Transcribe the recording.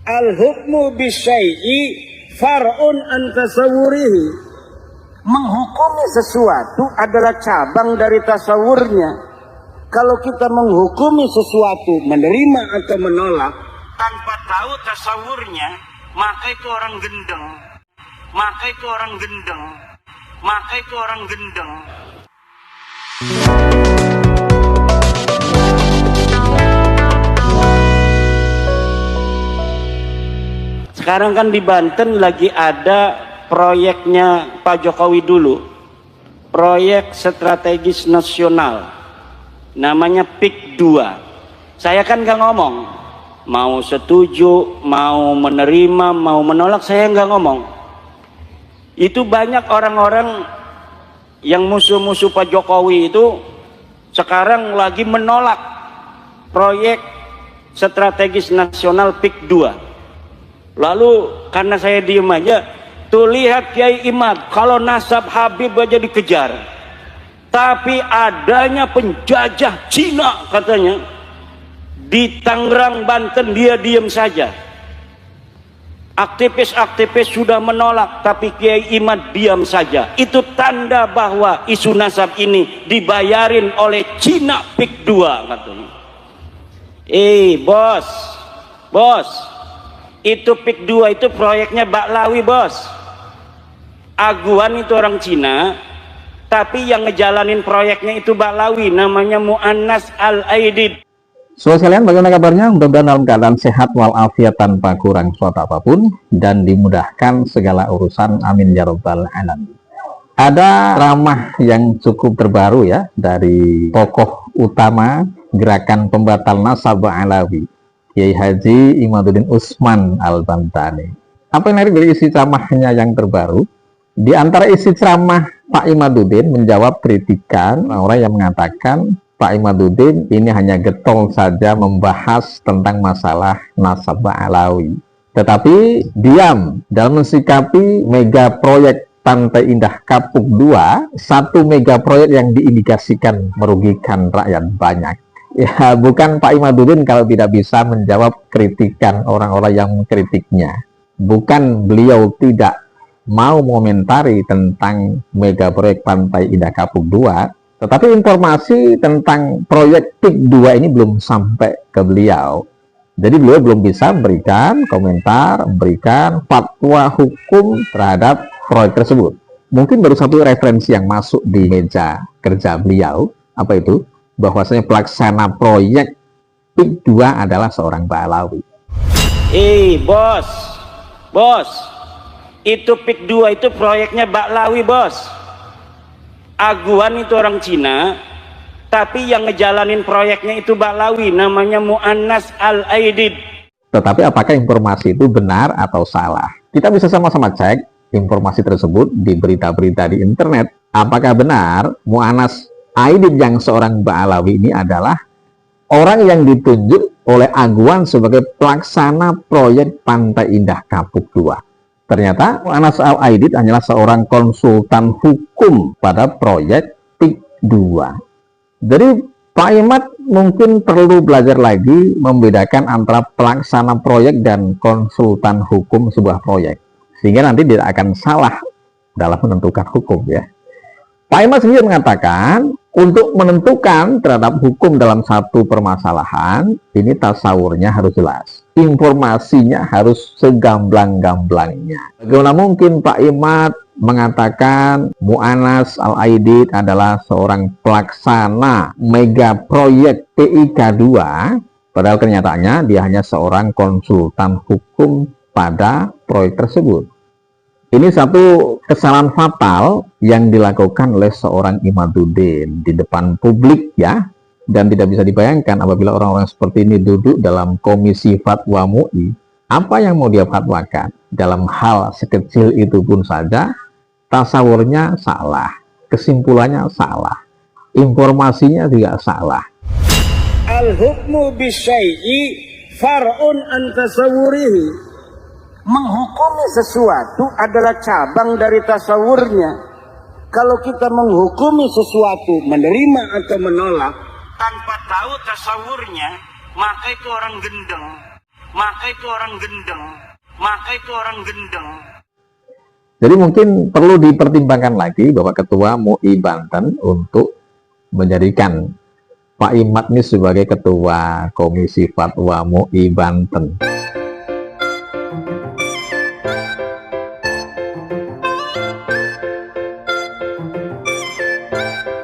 Al-hukmu bisyai'i far'un an tasawwurihi. Menghukumi sesuatu adalah cabang dari tasawurnya. Kalau kita menghukumi sesuatu, menerima atau menolak, tanpa tahu tasawurnya, maka itu orang gendeng. Maka itu orang gendeng. Maka itu orang gendeng. Sekarang kan di Banten lagi ada proyeknya Pak Jokowi dulu, proyek strategis nasional, namanya PIK 2. Saya kan nggak ngomong, mau setuju, mau menerima, mau menolak, saya nggak ngomong. Itu banyak orang-orang yang musuh-musuh Pak Jokowi itu sekarang lagi menolak proyek strategis nasional PIK 2. Lalu karena saya diem aja, tuh lihat Kiai Imad, kalau nasab Habib aja dikejar. Tapi adanya penjajah Cina katanya di Tangerang, Banten, dia diem saja. Aktivis-aktivis sudah menolak, tapi Kiai Imad diam saja. Itu tanda bahwa isu nasab ini dibayarin oleh Cina PIK 2 katanya. Bos, itu PIK 2 itu proyeknya Baklawi, bos. Aguan itu orang Cina, tapi yang ngejalanin proyeknya itu Baklawi, namanya Mu'annas Al-Aidid. Sobat sekalian, bagaimana kabarnya? Mudah-mudahan dalam keadaan sehat walafiat tanpa kurang suatu apapun dan dimudahkan segala urusan. Amin ya rabbal alamin. Ada ceramah yang cukup terbaru ya dari tokoh utama gerakan pembatal nasab Alawi, Kiai Haji Imaduddin Usman Al-Bantani. Apa yang menarik dari isi ceramahnya yang terbaru? Di antara isi ceramah Pak Imaduddin menjawab kritikan orang-orang yang mengatakan Pak Imaduddin ini hanya getol saja membahas tentang masalah nasab Alawi. Tetapi diam dalam mensikapi mega proyek Pantai Indah Kapuk 2, satu mega proyek yang diindikasikan merugikan rakyat banyak. Ya, bukan Pak Imaduddin kalau tidak bisa menjawab kritikan orang-orang yang mengkritiknya. Bukan beliau tidak mau mengomentari tentang mega proyek Pantai Indah Kapuk 2, tetapi informasi tentang proyek PIK 2 ini belum sampai ke beliau. Jadi beliau belum bisa memberikan komentar, memberikan fatwa hukum terhadap proyek tersebut. Mungkin baru satu referensi yang masuk di meja kerja beliau, apa itu? Bahwasanya pelaksana proyek PIK 2 adalah seorang Baklawi. Bos, itu PIK 2 itu proyeknya Baklawi, bos. Aguan itu orang Cina, tapi yang ngejalanin proyeknya itu Baklawi, namanya Mu'annas Al-Aidid. Tetapi apakah informasi itu benar atau salah? Kita bisa sama-sama cek informasi tersebut di berita-berita di internet. Apakah benar Mu'annas Aidid yang seorang Baklawi ini adalah orang yang ditunjuk oleh Aguan sebagai pelaksana proyek Pantai Indah Kapuk 2. Ternyata Mu'annas Al-Aidid hanyalah seorang konsultan hukum pada proyek PIK 2. Jadi Pak Imad mungkin perlu belajar lagi membedakan antara pelaksana proyek dan konsultan hukum sebuah proyek, sehingga nanti tidak akan salah dalam menentukan hukum ya. Pak Imad sendiri mengatakan untuk menentukan terhadap hukum dalam satu permasalahan ini tasawurnya harus jelas, informasinya harus segamblang-gamblangnya. Bagaimana mungkin Pak Imad mengatakan Mu'annas Al-Aidid adalah seorang pelaksana mega proyek PIK 2, padahal kenyataannya dia hanya seorang konsultan hukum pada proyek tersebut. Ini satu kesalahan fatal yang dilakukan oleh seorang Imaduddin di depan publik ya, dan tidak bisa dibayangkan apabila orang-orang seperti ini duduk dalam komisi fatwa MUI. Apa yang mau dia fatwakan? Dalam hal sekecil itu pun saja tasawurnya salah, kesimpulannya salah, informasinya juga salah. Al-hukmu bisyai'i far'un an tasawwurihi. Menghukumi sesuatu adalah cabang dari tasawurnya. Kalau kita menghukumi sesuatu, menerima atau menolak, tanpa tahu tasawurnya, maka itu orang gendeng. maka itu orang gendeng. Maka itu orang gendeng. Jadi mungkin perlu dipertimbangkan lagi Bapak Ketua MUI Banten untuk menjadikan Pak Imad ini sebagai Ketua Komisi Fatwa MUI Banten.